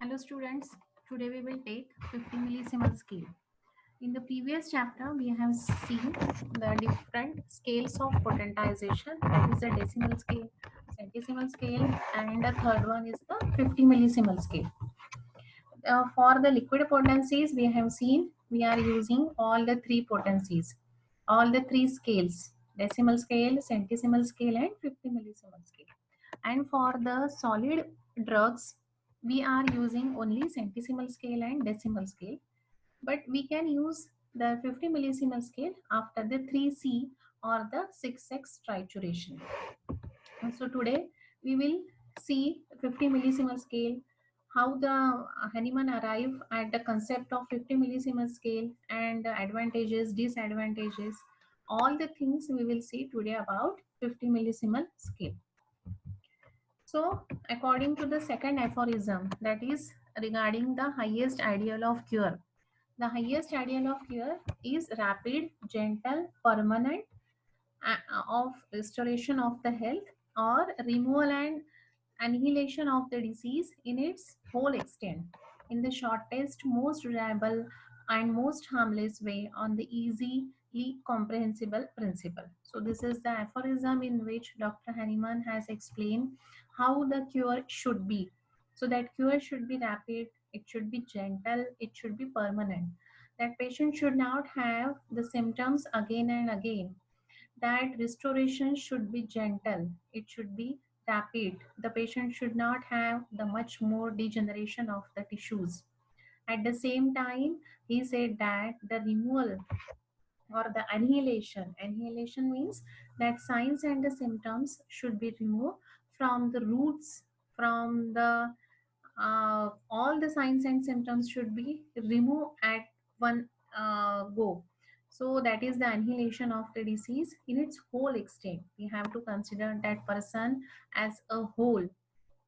Hello students, today we will take 50 millisievert scale. In the previous chapter, we have seen the different scales of potentization, that is the decimal scale, centesimal scale, and the third one is the 50 millisievert scale. For the liquid potencies, we have seen we are using all the three potencies, all the three scales, decimal scale, centesimal scale, and 50 millisievert scale. And for the solid drugs, we are using only centesimal scale and decimal scale, but we can use the 50 millisievert scale after the 3C or the 6x trituration. So today we will see 50 millisievert scale, how the Hahnemann arrived at the concept of 50 millisievert scale and the advantages, disadvantages, all the things we will see today about 50 millisievert scale. So according to the second aphorism, that is regarding the highest ideal of cure. The highest ideal of cure is rapid, gentle, permanent of restoration of the health or removal and annihilation of the disease in its whole extent in the shortest, most reliable and most harmless way on the easily comprehensible principle. So this is the aphorism in which Dr. Hahnemann has explained how the cure should be. So that cure should be rapid, it should be gentle, it should be permanent. That patient should not have the symptoms again and again, that restoration should be gentle, it should be rapid. The patient should not have the much more degeneration of the tissues. At the same time, he said that the removal or the annihilation means that signs and the symptoms should be removed from the roots, from the all the signs and symptoms should be removed at one go. So that is the annihilation of the disease in its whole extent. We have to consider that person as a whole.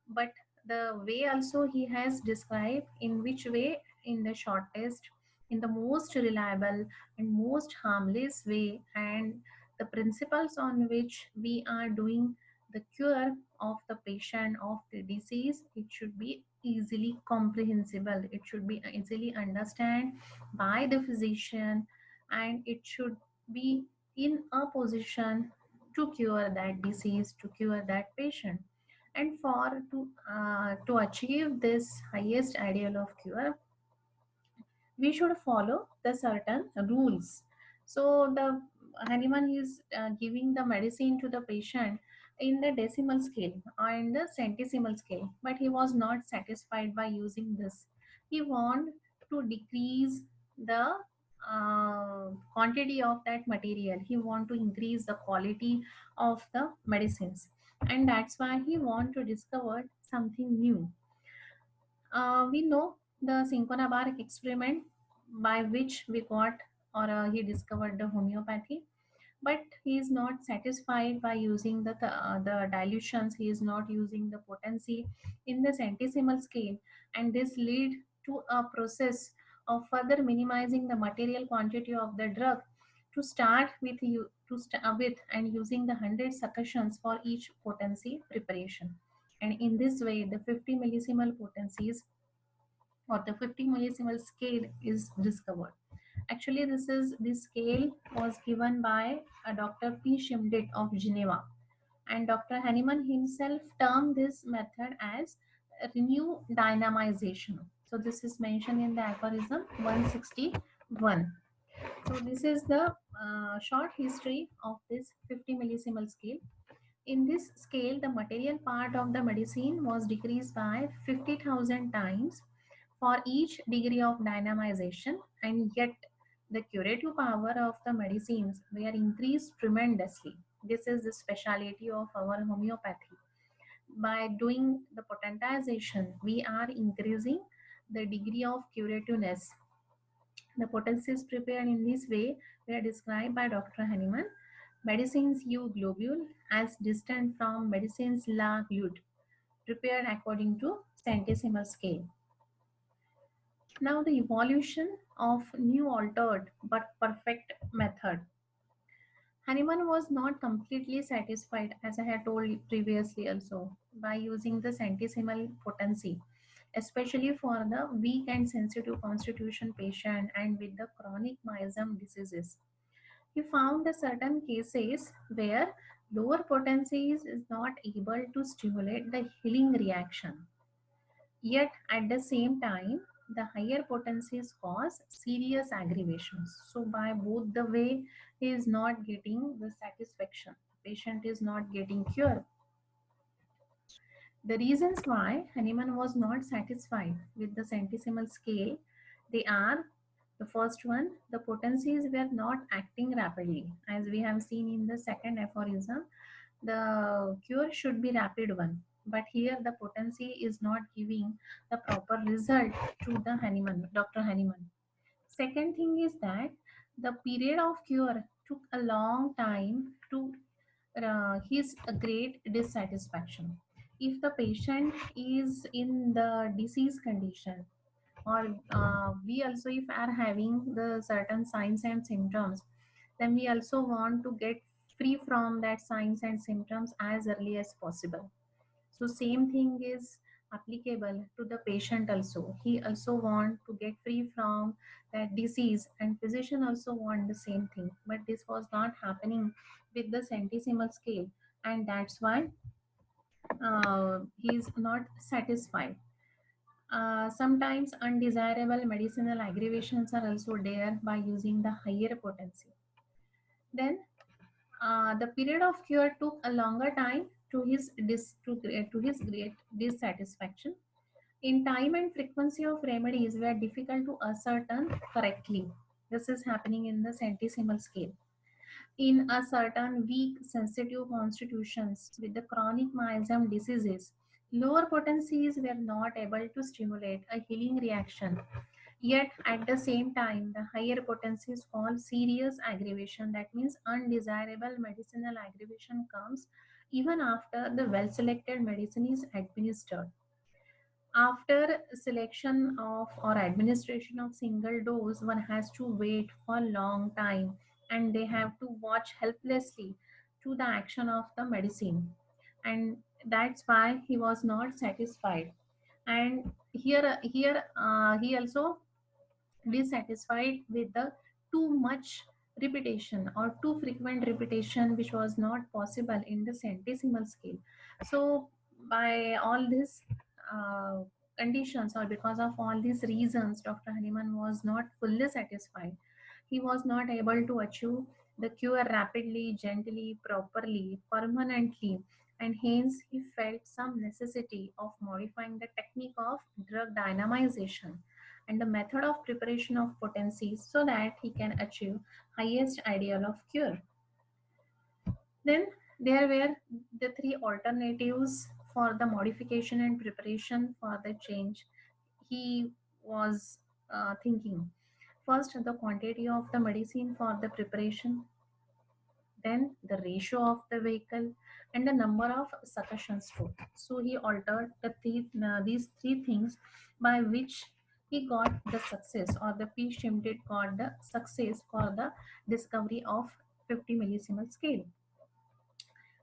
But the way also he has described in which way, in the shortest, in the most reliable and most harmless way, and the principles on which we are doing the cure of the patient of the disease, it should be easily comprehensible, it should be easily understand by the physician, and it should be in a position to cure that disease, to cure that patient. And for to achieve this highest ideal of cure, we should follow the certain rules. So the Hahnemann is giving the medicine to the patient in the decimal scale and the centesimal scale, but he was not satisfied by using this. He want to decrease the quantity of that material. He want to increase the quality of the medicines, and that's why he want to discover something new. We know the Cinquanabar experiment by which we got or he discovered the homeopathy, but he is not satisfied by using the dilutions. He is not using the potency in the centesimal scale, and this lead to a process of further minimizing the material quantity of the drug to start with you to start with and using the 100 succussions for each potency preparation. And in this way the 50 millisimal potencies or the 50 millisievert scale is discovered. Actually, this scale was given by a Dr. P. Schmidt of Geneva, and Dr. Hahnemann himself termed this method as renew dynamization. So this is mentioned in the aphorism 161. So this is the short history of this 50 millisievert scale. In this scale, the material part of the medicine was decreased by 50,000 times for each degree of dynamization, and yet the curative power of the medicines were increased tremendously. This is the speciality of our homeopathy. By doing the potentization, we are increasing the degree of curativeness. The potencies prepared in this way were described by Dr. Hahnemann. Medicines U globule as distant from medicines La glute, prepared according to centesimal scale. Now the evolution of new altered but perfect method. Hahnemann was not completely satisfied, as I had told previously also, by using the centesimal potency, especially for the weak and sensitive constitution patient and with the chronic myasm diseases. He found a certain cases where lower potencies is not able to stimulate the healing reaction. Yet at the same time, the higher potencies cause serious aggravations. So by both the way, he is not getting the satisfaction. The patient is not getting cure. The reasons why Hahnemann was not satisfied with the centesimal scale, they are: the first one, the potencies were not acting rapidly. As we have seen in the second aphorism, the cure should be rapid one. But here the potency is not giving the proper result to the Hahnemann, Dr. Hahnemann. Second thing is that the period of cure took a long time to his great dissatisfaction. If the patient is in the disease condition, or we also if are having the certain signs and symptoms, then we also want to get free from that signs and symptoms as early as possible. So same thing is applicable to the patient also. He also want to get free from that disease, and physician also want the same thing. But this was not happening with the centesimal scale, and that's why he is not satisfied. Sometimes undesirable medicinal aggravations are also there by using the higher potency. Then the period of cure took a longer time to his great dissatisfaction. In time and frequency of remedies were difficult to ascertain correctly. This is happening in the centesimal scale. In a certain weak sensitive constitutions with the chronic myasm diseases, lower potencies were not able to stimulate a healing reaction. Yet at the same time, the higher potencies cause serious aggravation. That means undesirable medicinal aggravation comes even after the well-selected medicine is administered. After selection of or administration of single dose, one has to wait for a long time, and they have to watch helplessly to the action of the medicine. And that's why he was not satisfied. And here he also dissatisfied with the too much repetition or too frequent repetition, which was not possible in the centesimal scale. So by all these uh, conditions, or because of all these reasons, Dr. Hahnemann was not fully satisfied. He was not able to achieve the cure rapidly, gently, properly, permanently, and hence he felt some necessity of modifying the technique of drug dynamization and the method of preparation of potencies so that he can achieve highest ideal of cure. Then there were the three alternatives for the modification and preparation for the change he was thinking. First, the quantity of the medicine for the preparation, then the ratio of the vehicle, and the number of succussion stroke. So he altered these three things by which he got the success, or the P. Shimted got the success for the discovery of 50 millisievert scale.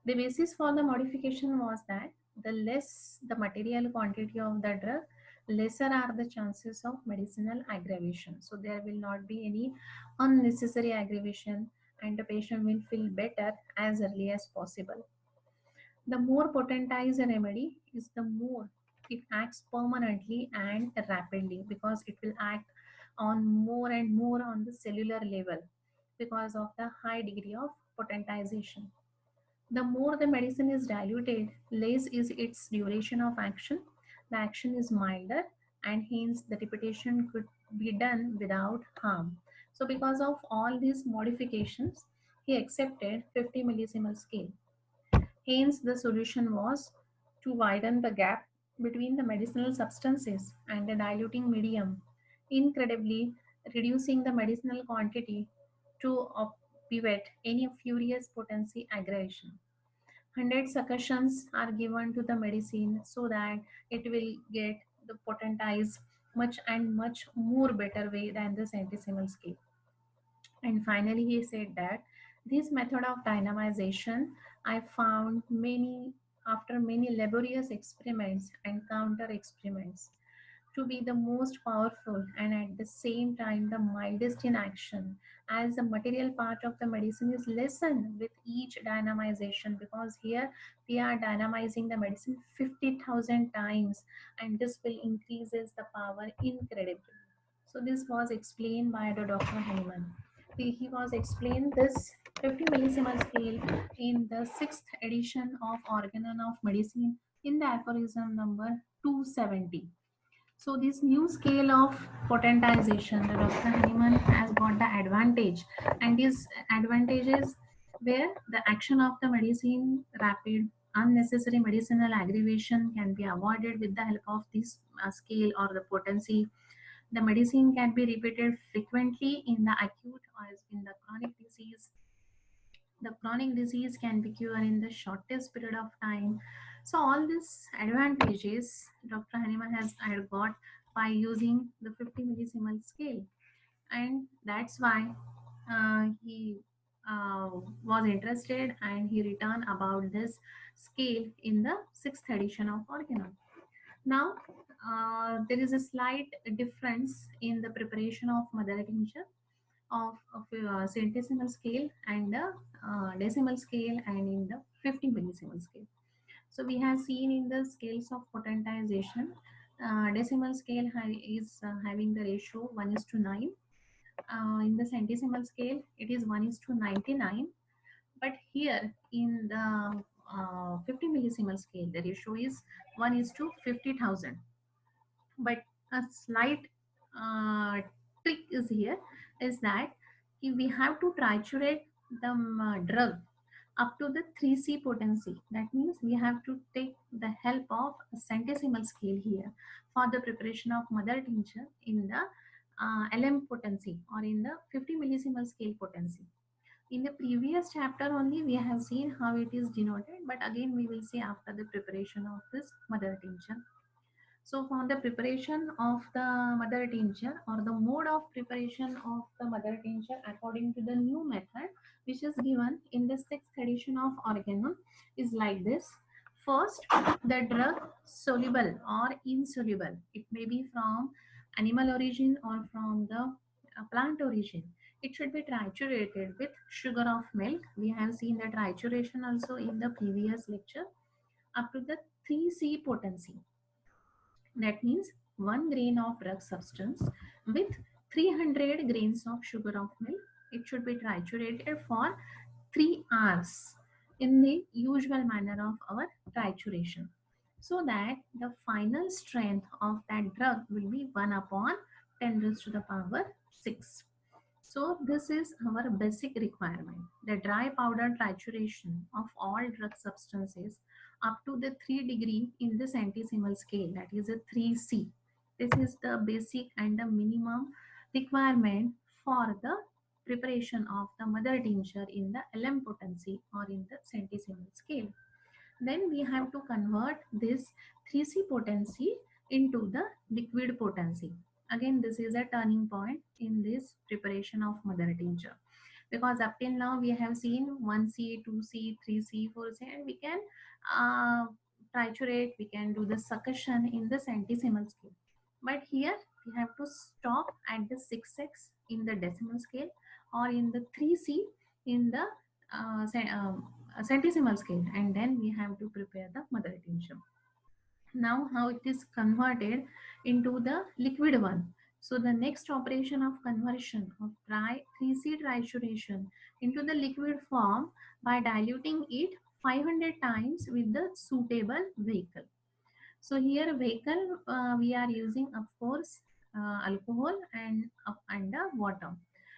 The basis for the modification was that the less the material quantity of the drug, lesser are the chances of medicinal aggravation. So there will not be any unnecessary aggravation, and the patient will feel better as early as possible. The more potentized a remedy is, the more it acts permanently and rapidly, because it will act on more and more on the cellular level because of the high degree of potentization. The more the medicine is diluted, less is its duration of action. The action is milder, and hence the repetition could be done without harm. So, because of all these modifications, he accepted 50 millisievert scale. Hence, the solution was to widen the gap between the medicinal substances and the diluting medium, incredibly reducing the medicinal quantity to obviate any furious potency aggravation. 100 succussions are given to the medicine so that it will get the potentized much and much more better way than the centesimal scale. And finally, he said that this method of dynamization I found many after many laborious experiments and counter experiments. to be the most powerful and at the same time the mildest in action, as the material part of the medicine is lessened with each dynamization, because here we are dynamizing the medicine 50,000 times, and this will increases the power incredibly. So this was explained by the Dr. Heyman. He was explained this 50 millisiemens scale in the sixth edition of Organon of Medicine in the aphorism number 270. So this new scale of potentization, the Dr. Heyman has got the advantage, and these advantages where the action of the medicine, rapid, unnecessary medicinal aggravation can be avoided with the help of this scale or the potency. The medicine can be repeated frequently in the acute or in the chronic disease. The chronic disease can be cured in the shortest period of time. So all these advantages Dr. Hahnemann has had got by using the 50 millisiemens scale, and that's why he was interested and he written about this scale in the sixth edition of Organon. Now, there is a slight difference in the preparation of mother tincture of centesimal scale and the decimal scale and in the 50 millisiemens scale. So we have seen in the scales of potentization, decimal scale is having the ratio 1 is to 9. In the centesimal scale, it is 1 is to 99. But here in the 50 millisiemens scale, the ratio is 1 is to 50,000. But a slight trick is here is that we have to triturate the drug up to the 3C potency. That means we have to take the help of a centesimal scale here for the preparation of mother tincture in the LM potency or in the 50 millisiemens scale potency. In the previous chapter only we have seen how it is denoted, but again we will see after the preparation of this mother tincture. So for the preparation of the mother tincture or the mode of preparation of the mother tincture according to the new method which is given in the sixth edition of Organon is like this. First, the drug soluble or insoluble. It may be from animal origin or from the plant origin. It should be triturated with sugar of milk. We have seen the trituration also in the previous lecture up to the 3C potency. That means 1 grain of drug substance with 300 grains of sugar of milk. It should be triturated for 3 hours in the usual manner of our trituration, so that the final strength of that drug will be 1 upon 10 raised to the power 6. So this is our basic requirement. The dry powder trituration of all drug substances up to the 3 degree in the centesimal scale, that is a 3C. This is the basic and the minimum requirement for the preparation of the mother tincture in the LM potency or in the centesimal scale. Then we have to convert this 3C potency into the liquid potency. Again, this is a turning point in this preparation of mother tincture, because up till now we have seen 1C, 2C, 3C, 4C, and we can uh, triturate, we can do the succussion in the centesimal scale. But here we have to stop at the 6x in the decimal scale or in the 3C in the centesimal scale, and then we have to prepare the mother tincture. Now how it is converted into the liquid one. So the next operation of conversion of dry 3C trituration into the liquid form by diluting it 500 times with the suitable vehicle. So here vehicle we are using of course alcohol and the water.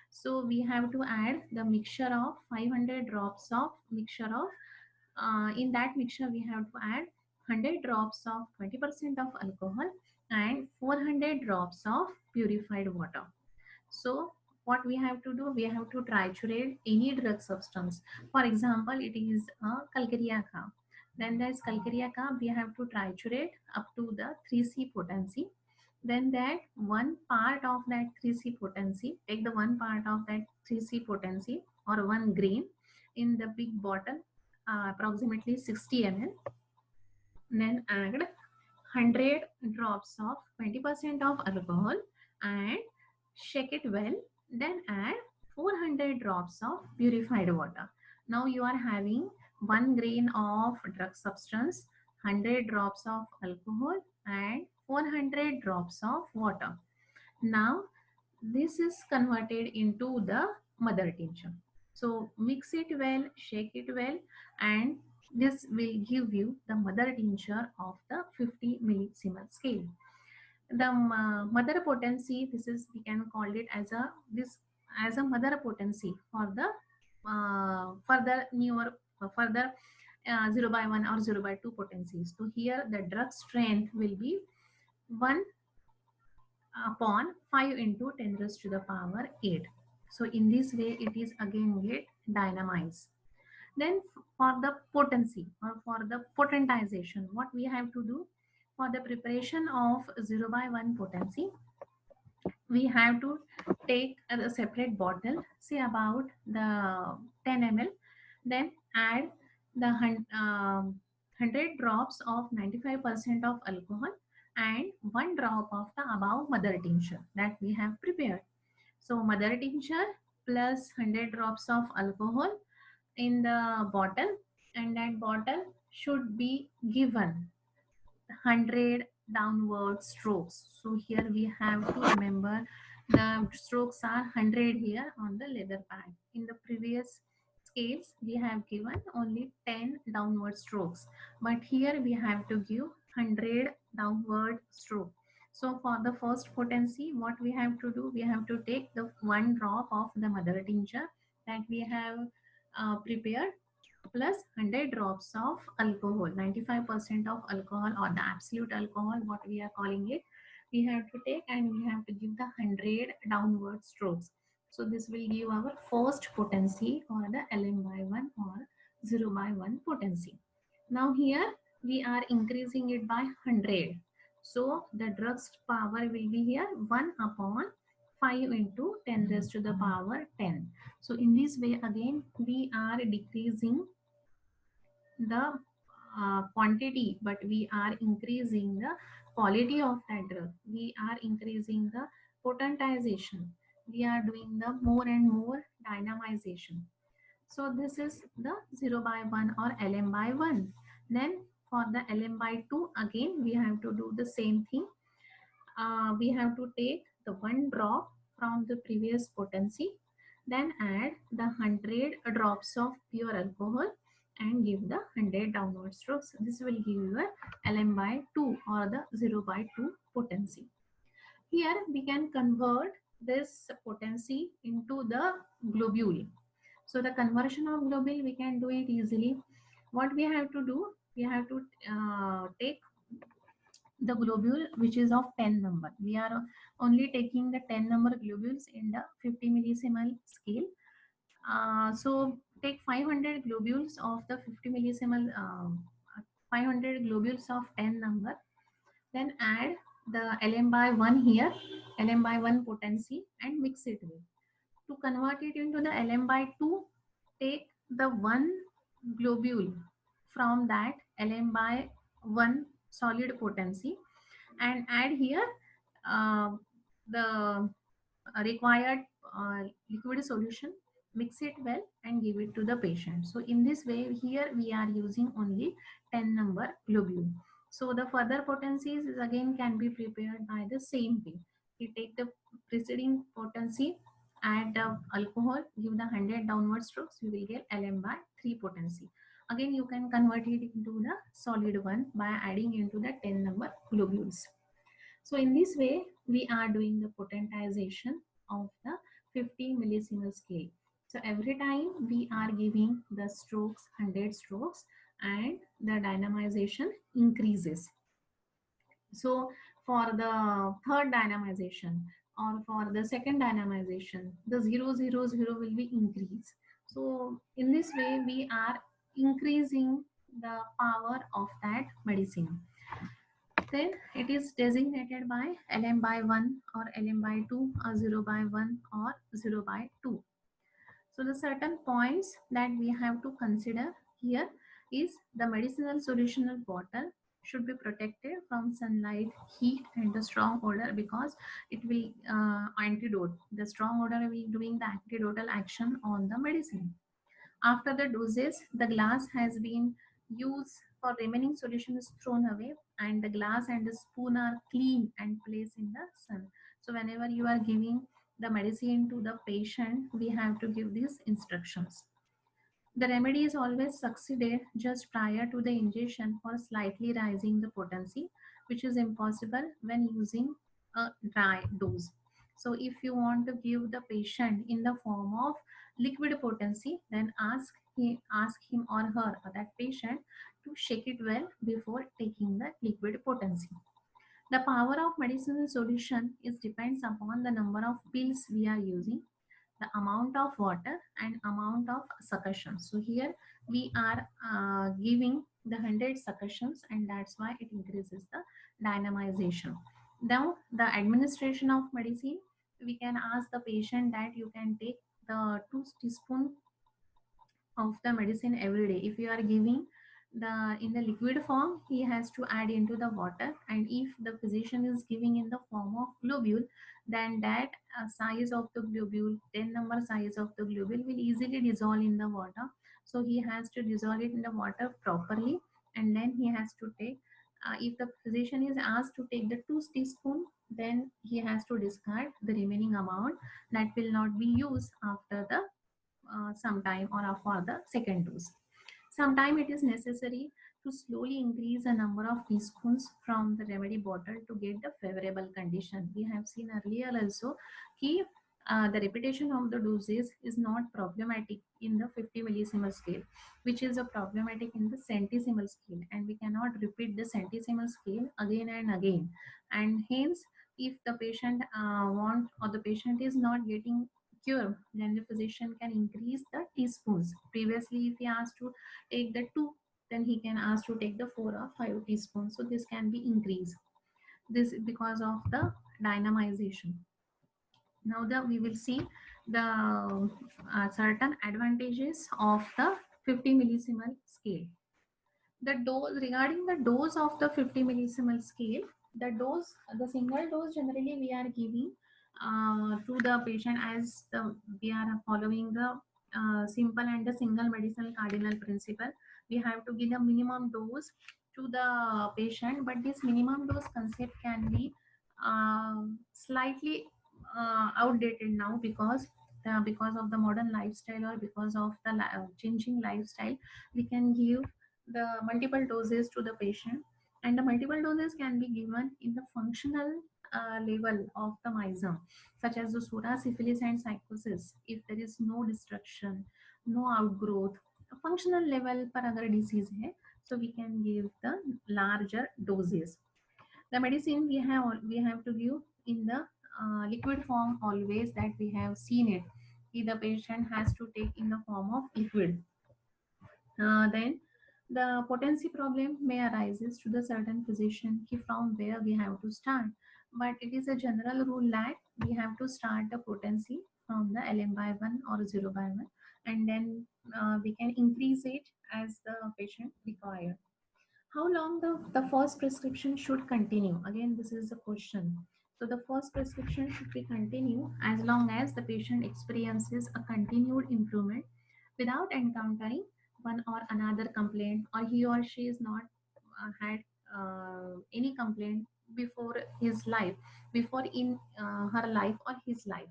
So we have to add the mixture of 500 drops of mixture of in that mixture we have to add 100 drops of 20% of alcohol and 400 drops of purified water. So what we have to do, we have to triturate any drug substance. For example, it is a calcareaca. Then there's calcareaca, we have to triturate up to the 3C potency. Then that one part of that 3C potency, take the one part of that 3C potency or 1 grain in the big bottle, approximately 60 ml. Then add 100 drops of 20% of alcohol and shake it well. Then add 400 drops of purified water. Now you are having 1 grain of drug substance, 100 drops of alcohol and 400 drops of water. Now this is converted into the mother tincture. So mix it well, shake it well, and this will give you the mother tincture of the 50 millisiemens scale. The mother potency, this is, we can call it as a this as a mother potency for the further newer further 0 by 1 or 0 by 2 potencies. So here the drug strength will be 1 upon 5 into 10 raised to the power 8. So in this way it is again get dynamized. Then for the potency or for the potentization, what we have to do for the preparation of 0 by 1 potency, we have to take a separate bottle, say about the 10 ml, then add the 100 drops of 95% of alcohol and 1 drop of the above mother tincture that we have prepared. So mother tincture plus 100 drops of alcohol in the bottle, and that bottle should be given 100 downward strokes. So here we have to remember the strokes are 100 here on the leather pad. In the previous scales we have given only 10 downward strokes, but here we have to give 100 downward stroke. So for the first potency, what we have to do, we have to take the 1 drop of the mother tincture that we have prepared plus 100 drops of alcohol, 95% of alcohol or the absolute alcohol, what we are calling it, we have to take and we have to give the 100 downward strokes. So this will give our first potency or the Lm by 1 or 0 by 1 potency. Now here we are increasing it by 100. So the drug's power will be here 1 upon 5 into 10 raised to the power 10. So in this way again we are decreasing the quantity, but we are increasing the quality of that drug. We are increasing the potentization. We are doing the more and more dynamization. So this is the 0 by 1 or Lm by 1. Then for the Lm by 2, again we have to do the same thing. We have to take the 1 drop from the previous potency, then add the 100 drops of pure alcohol and give the 100 downward strokes. This will give you a Lm by 2 or the 0 by 2 potency. Here we can convert this potency into the globule. So the conversion of globule we can do it easily. What we have to do, we have to take the globule which is of 10 number. We are only taking the 10 number globules in the 50 millisiemens scale. So take 500 globules of the 50 millisiemens, 500 globules of 10 number, then add the Lm by 1 here, Lm by 1 potency, and mix it with. To convert it into the Lm by 2, take the 1 globule from that Lm by 1 solid potency and add here uh, the required liquid solution, mix it well and give it to the patient. So in this way here we are using only 10 number globule. So the further potencies is again can be prepared by the same way. We take the preceding potency, add the alcohol, give the 100 downward strokes, you will get Lm by 3 potency. Again you can convert it into the solid one by adding into the 10 number globules. So in this way, we are doing the potentization of the 50 millisiemens scale. So every time we are giving the strokes, 100 strokes, and the dynamization increases. So for the third dynamization or for the second dynamization, the 000 will be increased. So in this way, we are increasing the power of that medicine. Then it is designated by Lm by 1 or Lm by 2 or 0 by 1 or 0 by 2. So the certain points that we have to consider here is the medicinal solutional bottle should be protected from sunlight, heat, and the strong odor, because it will antidote. The strong odor will be doing the antidotal action on the medicine. After the doses, the glass has been used for remaining solution is thrown away, and the glass and the spoon are cleaned and placed in the sun. So whenever you are giving the medicine to the patient, we have to give these instructions. The remedy is always succeeded just prior to the ingestion for slightly rising the potency, which is impossible when using a dry dose. So if you want to give the patient in the form of liquid potency, then ask him or her or that patient to shake it well before taking the liquid potency. The power of medicinal solution is depends upon the number of pills we are using, the amount of water and amount of succussion. So here we are giving the 100 succussions, and that's why it increases the dynamization. Now the administration of medicine, we can ask the patient that you can take the 2 teaspoon of the medicine every day. If you are giving the in the liquid form, he has to add into the water, and if the physician is giving in the form of globule, then that size of the globule, 10 number size of the globule will easily dissolve in the water. So he has to dissolve it in the water properly, and then he has to take, if the physician is asked to take the 2 teaspoon, then he has to discard the remaining amount that will not be used after the sometime or for the second dose. Sometime it is necessary to slowly increase the number of teaspoons from the remedy bottle to get the favorable condition. We have seen earlier also कि the repetition of the doses is not problematic in the 50 millisimal scale, which is a problematic in the centisimal scale, and we cannot repeat the centisimal scale again and again. And hence, if the patient want or the patient is not getting cure, then the physician can increase the teaspoons. Previously, if he asked to take the 2, then he can ask to take the 4 or 5 teaspoons. So this can be increased. This is because of the dynamization. Now we will see the certain advantages of the 50 millisimal scale. The dose, regarding the dose of the 50 millisimal scale, the single dose generally we are giving to the patient as we are following the simple and the single medicinal cardinal principle. We have to give the minimum dose to the patient, but this minimum dose concept can be slightly outdated now, because of the modern lifestyle, or because of the changing lifestyle. We can give the multiple doses to the patient, and the multiple doses can be given in the functional level of the myxome, such as the sura, syphilis, and psychosis. If there is no destruction, no outgrowth, functional level पर अगर disease है, so we can give the larger doses. The medicine we have to give in the liquid form always, that we have seen it. If the patient has to take in the form of liquid, then the potency problem may arises to the certain physician from where we have to start. But it is a general rule that we have to start the potency from the LM by 1 or 0 by 1, and then we can increase it as the patient require. How long the first prescription should continue? Again, this is the question. So the first prescription should be continue as long as the patient experiences a continued improvement without encountering one or another complaint, or he or she is not had any complaint before his life, before in her life or his life.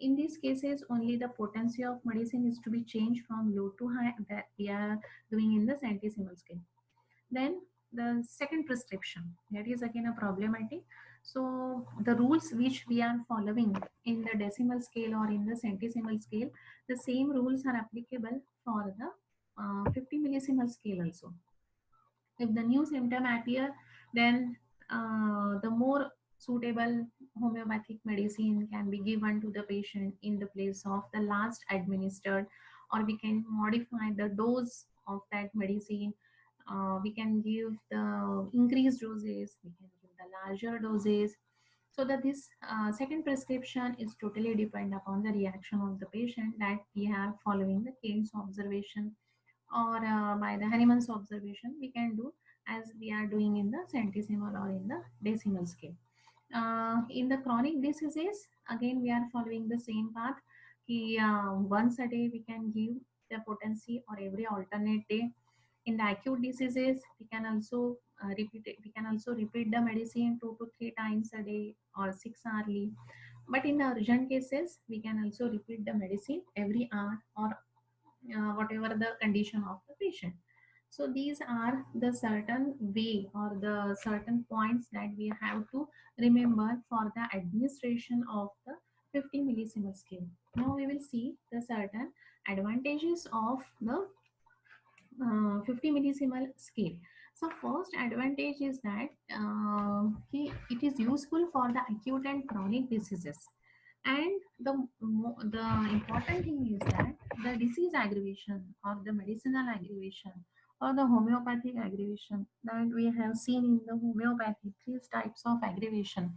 In these cases, only the potency of medicine is to be changed from low to high, that we are doing in the centesimal scale. Then the second prescription, that is again a problematic. So the rules which we are following in the decimal scale or in the centesimal scale, the same rules are applicable for the 50 millisimal scale also. If the new symptom appear, then the more suitable homeopathic medicine can be given to the patient in the place of the last administered, or we can modify the dose of that medicine. We can give the increased doses, we can give the larger doses, so that this second prescription is totally depend upon the reaction of the patient, that we are following the Keynes observation or by the Hahnemann's observation, we can do as we are doing in the centesimal or in the decimal scale. In the chronic diseases, again we are following the same path. Once a day we can give the potency, or every alternate day. In the acute diseases, we can also repeat it. We can also repeat the medicine 2 to 3 times a day or 6 hourly. But in the urgent cases, we can also repeat the medicine every hour, or whatever the condition of the patient. So these are the certain way or the certain points that we have to remember for the administration of the 50 millisievert scale. Now we will see the certain advantages of the 50 millisievert scale. So first advantage is that it is useful for the acute and chronic diseases. And the important thing is that the disease aggravation or the medicinal aggravation or the homeopathic aggravation that we have seen in the homeopathy, three types of aggravation.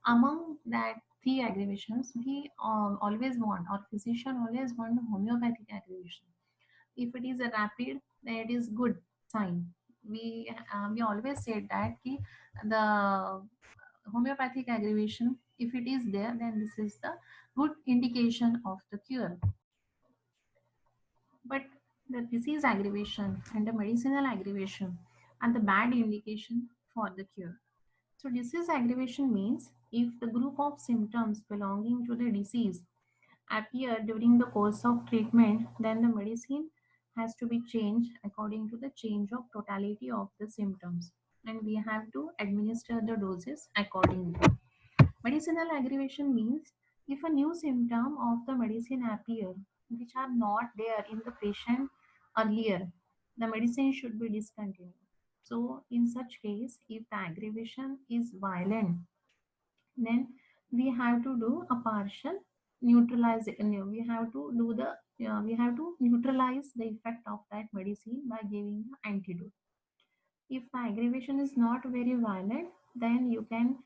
Among that three aggravations, we always want, or physician always want, the homeopathic aggravation. If it is a rapid, then it is good sign. We always said that the homeopathic aggravation, if it is there, then this is the good indication of the cure. But the disease aggravation and the medicinal aggravation are the bad indication for the cure. So disease aggravation means if the group of symptoms belonging to the disease appear during the course of treatment, then the medicine has to be changed according to the change of totality of the symptoms, and we have to administer the doses accordingly. Medicinal aggravation means if a new symptom of the medicine appear which are not there in the patient earlier, the medicine should be discontinued. So in such case, if the aggravation is violent, then we have to do a partial neutralization. We have to neutralize the effect of that medicine by giving the antidote. If the aggravation is not very violent, then you can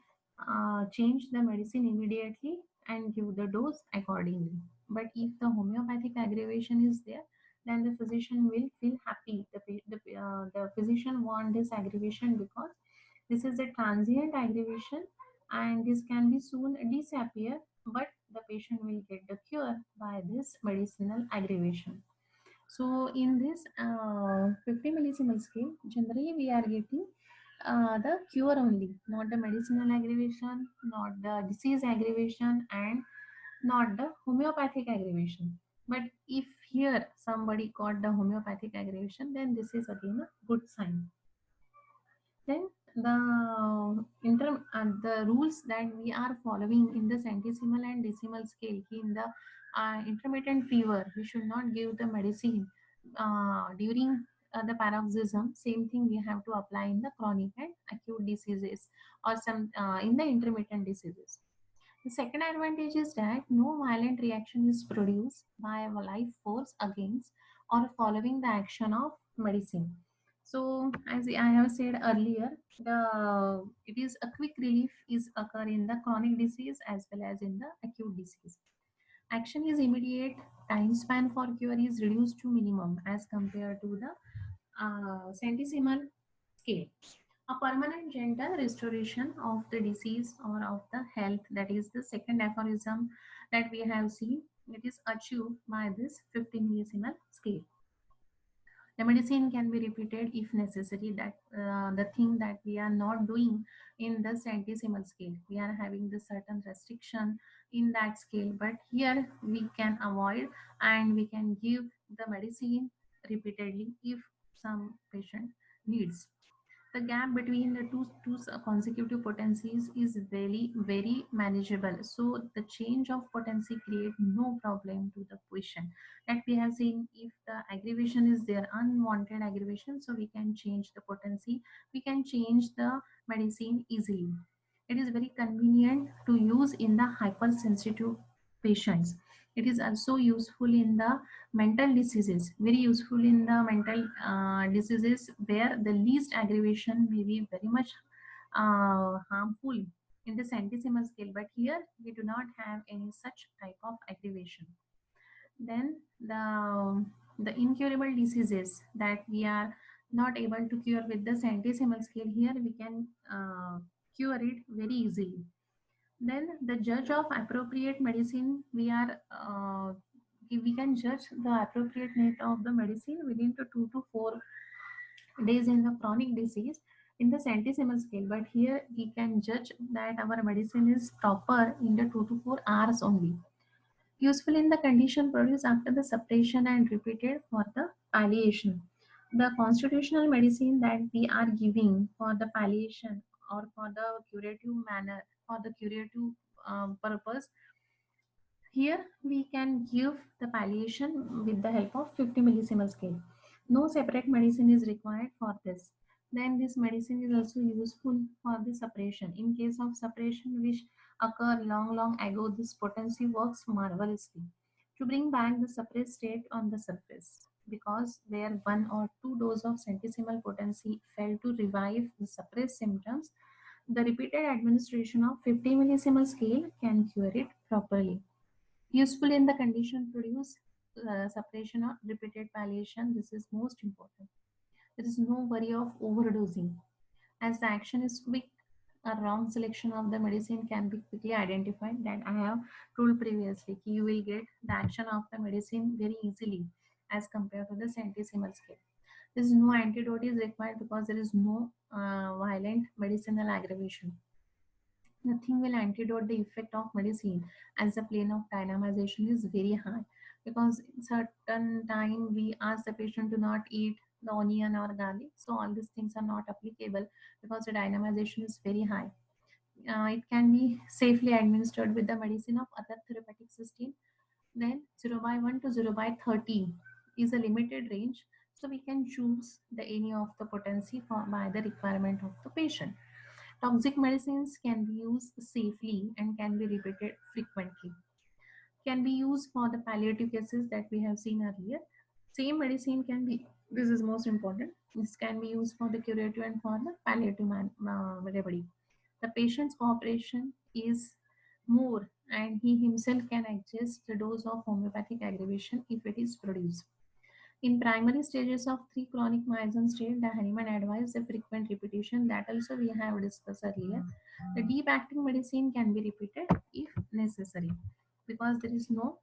change the medicine immediately and give the dose accordingly. But if the homeopathic aggravation is there, then the physician will feel happy. The physician want this aggravation because this is a transient aggravation and this can be soon disappear, but the patient will get the cure by this medicinal aggravation. So in this 50 millisievert scale, generally we are getting the cure only, not the medicinal aggravation, not the disease aggravation, and not the homeopathic aggravation. But if here somebody got the homeopathic aggravation, then this is again a good sign. Then the rules that we are following in the centesimal and decimal scale, in the intermittent fever, we should not give the medicine during the paroxysm. Same thing we have to apply in the chronic and acute diseases, or some in the intermittent diseases. The second advantage is that no violent reaction is produced by a life force against or following the action of medicine. So, as I have said earlier, the it is a quick relief is occur in the chronic disease as well as in the acute disease. Action is immediate. Time span for cure is reduced to minimum as compared to the centesimal scale. A permanent gentle restoration of the disease or of the health, that is the second aphorism that we have seen, it is achieved by this 50 millisievert scale. The medicine can be repeated if necessary. That the thing that we are not doing in the centesimal scale, we are having the certain restriction in that scale, but here we can avoid and we can give the medicine repeatedly if some patient needs. The gap between the two consecutive potencies is very manageable, so the change of potency create no problem to the patient. That we have seen, if the aggravation is there, unwanted aggravation, so we can change the potency, we can change the medicine easily. It is very convenient to use in the hypersensitive patients. It is also useful in the mental diseases, very useful in the mental diseases where the least aggravation may be very much harmful in the centesimal scale, but here we do not have any such type of aggravation. Then the The incurable diseases that we are not able to cure with the centesimal scale, here we can cure it very easily. Then the judge of appropriate medicine, we can judge the appropriateness of the medicine within the 2 to 4 days in the chronic disease in the centesimal scale. But here we can judge that our medicine is proper in the 2 to 4 hours only. Useful in the condition produced after the suppression and repeated for the palliation. The constitutional medicine that we are giving for the palliation or for the curative manner, for the curative purpose, here we can give the palliation with the help of 50 millisievert scale. No separate medicine is required for this. Then this medicine is also useful for the suppression. In case of suppression which occur long ago, this potency works marvelously to bring back the suppressed state on the surface. Because where 1 or 2 dose of centesimal potency fail to revive the suppressed symptoms, the repeated administration of 50 millisievert scale can cure it properly. Useful in the condition produce suppression or repeated palliation. This is most important. There is no worry of overdosing. As the action is quick, a wrong selection of the medicine can be quickly identified. That I have told previously. You will get the action of the medicine very easily as compared to the centesimal scale. There is no antidote is required because there is no violent medicinal aggravation. Nothing will antidote the effect of medicine as the plane of dynamization is very high, because in certain time we ask the patient to not eat the onion or garlic, so all these things are not applicable because the dynamization is very high. It can be safely administered with the medicine of other therapeutic system. Then 0 by 1 to 0 by 30 is a limited range, so we can choose the any of the potency for by the requirement of the patient. Toxic medicines can be used safely and can be repeated frequently. Can be used for the palliative cases that we have seen earlier. Same medicine can be, this is most important, this can be used for the curative and for the palliative remedy. The patient's cooperation is more and he himself can adjust the dose of homeopathic aggravation if it is produced. In primary stages of 3 chronic myasthenia state, the Hahnemann advised a frequent repetition that also we have discussed earlier. The deep acting medicine can be repeated if necessary because there is no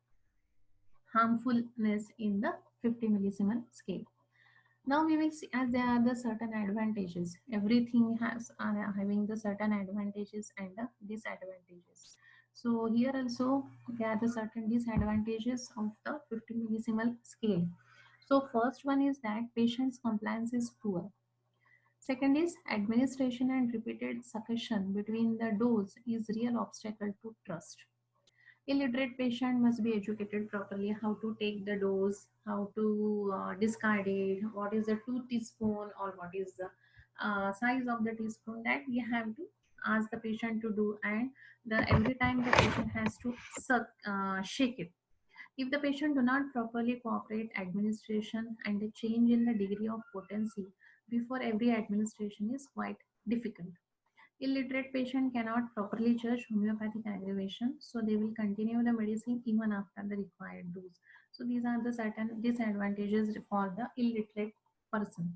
harmfulness in the 50 millisievert scale. Now we will see as there are the certain advantages. Everything has having the certain advantages and the disadvantages. So here also there are the certain disadvantages of the 50 millisievert scale. So first one is that patient's compliance is poor. Second is administration and repeated succession between the dose is real obstacle to trust. Illiterate patient must be educated properly how to take the dose, how to discard it, what is the 2 teaspoon or what is the size of the teaspoon that we have to ask the patient to do, and the every time the patient has to shake it. If the patient do not properly cooperate administration and the change in the degree of potency before every administration is quite difficult. Illiterate patient cannot properly judge homeopathic aggravation, so they will continue the medicine even after the required dose. So these are the certain disadvantages for the illiterate person.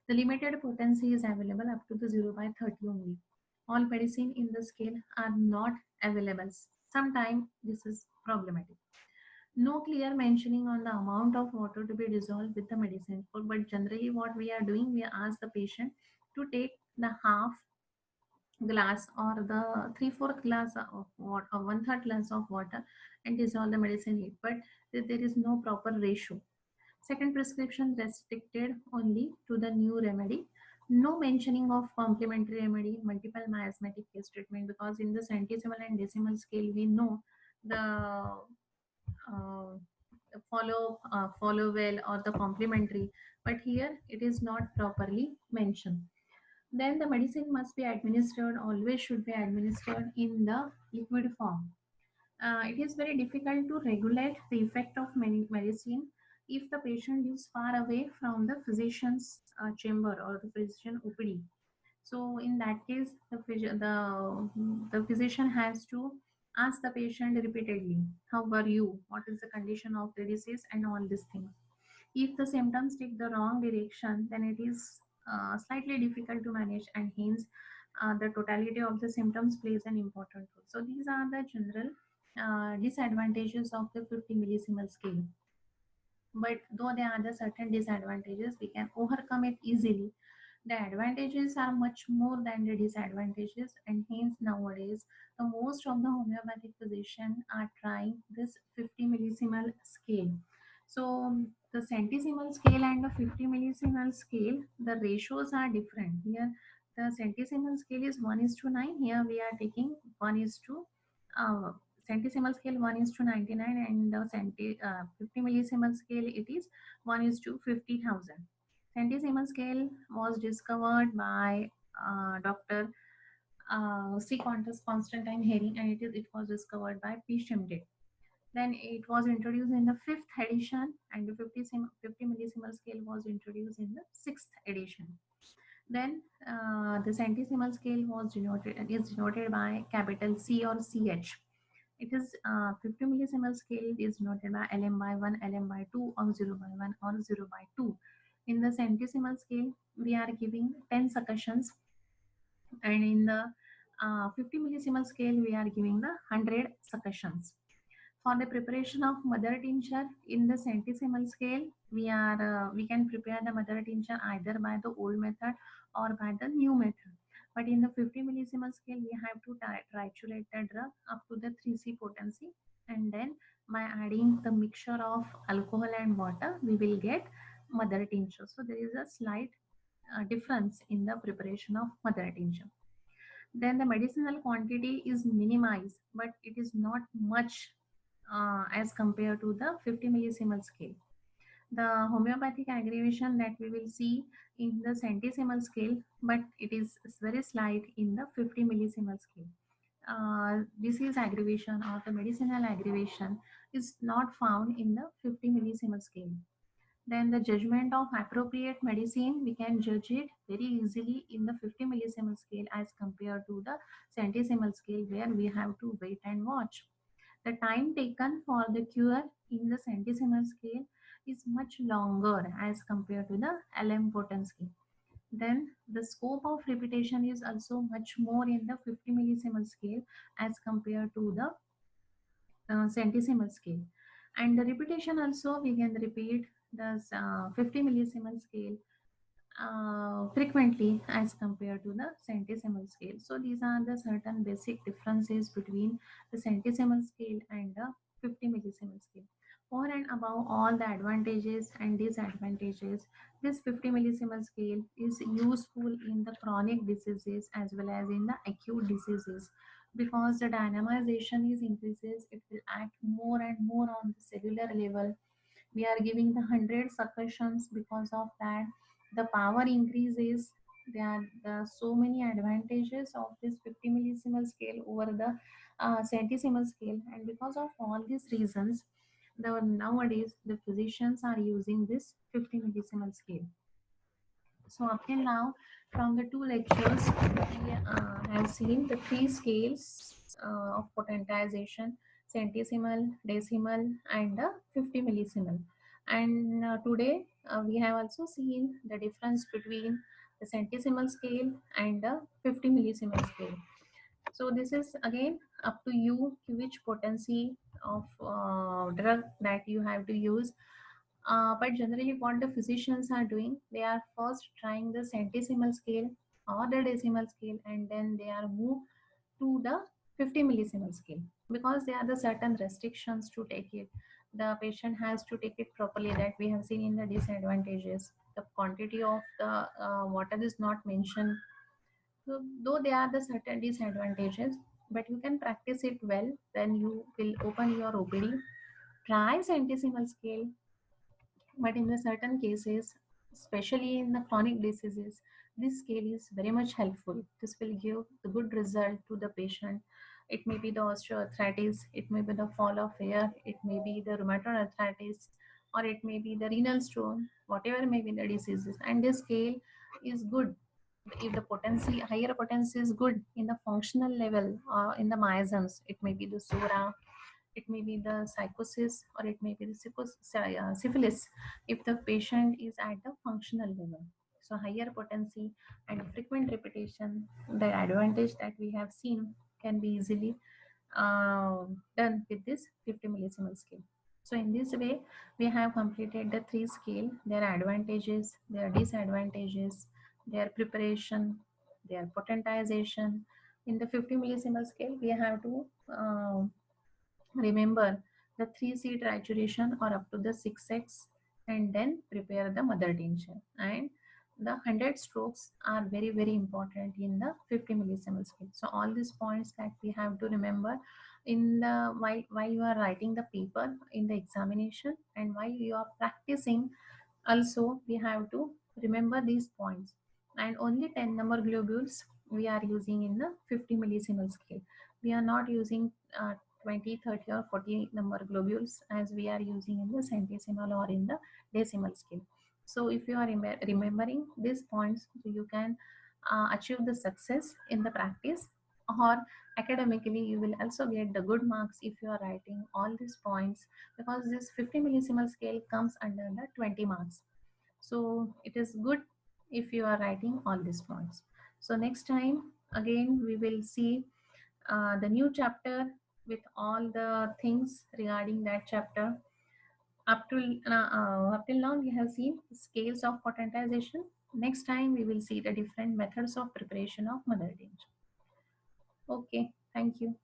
The limited potency is available up to the 0 by 30 only. All medicine in the scale are not available. Sometimes this is problematic. No clear mentioning on the amount of water to be dissolved with the medicine. But generally what we are doing, we ask the patient to take the half glass or the 3/4 glass of water or 1/3 glass of water and dissolve the medicine in it, but there is no proper ratio. Second, prescription restricted only to the new remedy. No mentioning of complementary remedy, multiple miasmatic case treatment, because in the centesimal and decimal scale we know the uh, follow well or the complementary, but here it is not properly mentioned. Then the medicine must be administered, always should be administered in the liquid form. It is very difficult to regulate the effect of medicine if the patient is far away from the physician's chamber or the physician OPD. So in that case, the physician has to ask the patient repeatedly, how are you? What is the condition of the disease and all these things. If the symptoms take the wrong direction, then it is slightly difficult to manage, and hence the totality of the symptoms plays an important role. So these are the general disadvantages of the 50 millisimal scale. But though there are the certain disadvantages, we can overcome it easily. The advantages are much more than the disadvantages, and hence nowadays the most of the homeopathic physicians are trying this 50 millisimal scale. So the centesimal scale and the 50 millisimal scale, the ratios are different. Here the centesimal scale is 1 is to 9. Here we are taking 1 is to uh, centesimal scale 1 is to 99, and the 50 millisimal scale it is 1 is to 50,000. Centesimal scale was discovered by Dr. C. Constantine Hering, and it was discovered by P. Shimde. Then it was introduced in the fifth edition, and the 50 millisimal scale was introduced in the sixth edition. Then the centesimal scale is denoted by capital C or CH. It is 50 millisimal scale is denoted by LM by 1, LM by 2, or 0 by 1, or 0 by 2. In the centesimal scale, we are giving 10 succussions, and in the 50 millisimal scale, we are giving the 100 succussions. For the preparation of mother tincture in the centesimal scale, we can prepare the mother tincture either by the old method or by the new method. But in the 50 millisimal scale, we have to tritulate the drug up to the 3C potency, and then by adding the mixture of alcohol and water, we will get mother tincture. So there is a slight difference in the preparation of mother tincture. Then the medicinal quantity is minimized, but it is not much as compared to the 50 millisimal scale. The homeopathic aggravation that we will see in the centesimal scale, but it is very slight in the 50 millisimal scale. Disease aggravation or the medicinal aggravation is not found in the 50 millisimal scale. Then the judgment of appropriate medicine, we can judge it very easily in the 50 millisimal scale as compared to the centesimal scale, where we have to wait and watch. The time taken for the cure in the centesimal scale is much longer as compared to the LM potent scale. Then the scope of repetition is also much more in the 50 millisimal scale as compared to the centesimal scale. And the repetition also, we can repeat the 50 millisimal scale frequently as compared to the centesimal scale. So these are the certain basic differences between the centesimal scale and the 50 millisimal scale. Over and above all the advantages and disadvantages, this 50 millisimal scale is useful in the chronic diseases as well as in the acute diseases. Because the dynamization is increases, it will act more and more on the cellular level. We are giving the 100 succussions, because of that the power increases. There are so many advantages of this 50 millisimal scale over the centesimal scale, and because of all these reasons, nowadays the physicians are using this 50 millisimal scale. So up till now, from the two lectures, we have seen the three scales of potentization: centesimal, decimal, and 50 millisimal. And today we have also seen the difference between the centesimal scale and the 50 millisimal scale. So this is again up to you which potency of drug that you have to use. But generally, what the physicians are doing, they are first trying the centesimal scale or the decimal scale, and then they are moved to the 50 millisimal scale, because there are the certain restrictions to take it. The patient has to take it properly, that we have seen in the disadvantages. The quantity of the water is not mentioned. So though there are the certain disadvantages, but you can practice it well, then you will open your OPD. Try centesimal scale, but in the certain cases, especially in the chronic diseases, this scale is very much helpful. This will give the good result to the patient. It may be the osteoarthritis, it may be the fall of hair, it may be the rheumatoid arthritis, or it may be the renal stone, whatever may be the diseases. And this scale is good if the potency, higher potency is good in the functional level, in the miasms. It may be the SORA, it may be the psychosis, or it may be the syphilis if the patient is at the functional level. So higher potency and frequent repetition, the advantage that we have seen can be easily done with this 50 millisimal scale. So in this way, we have completed the three scale, their advantages, their disadvantages, their preparation, their potentization. In the 50 millisimal scale, we have to remember the 3C trituration or up to the 6x, and then prepare the mother tincture. And the 100 strokes are very, very important in the 50 millisiemens scale. So all these points that we have to remember in the while you are writing the paper in the examination, and while you are practicing also, we have to remember these points. And only 10 number globules we are using in the 50 millisiemens scale. We are not using 20, 30 or 40 number globules as we are using in the centesimal or in the decimal scale. So if you are remembering these points, so you can achieve the success in the practice, or academically you will also get the good marks if you are writing all these points, because this 50 millisimal scale comes under the 20 marks. So it is good if you are writing all these points. So next time again we will see the new chapter with all the things regarding that chapter. Up till now we have seen scales of potentization. Next time we will see the different methods of preparation of mother tincture. Okay, thank you.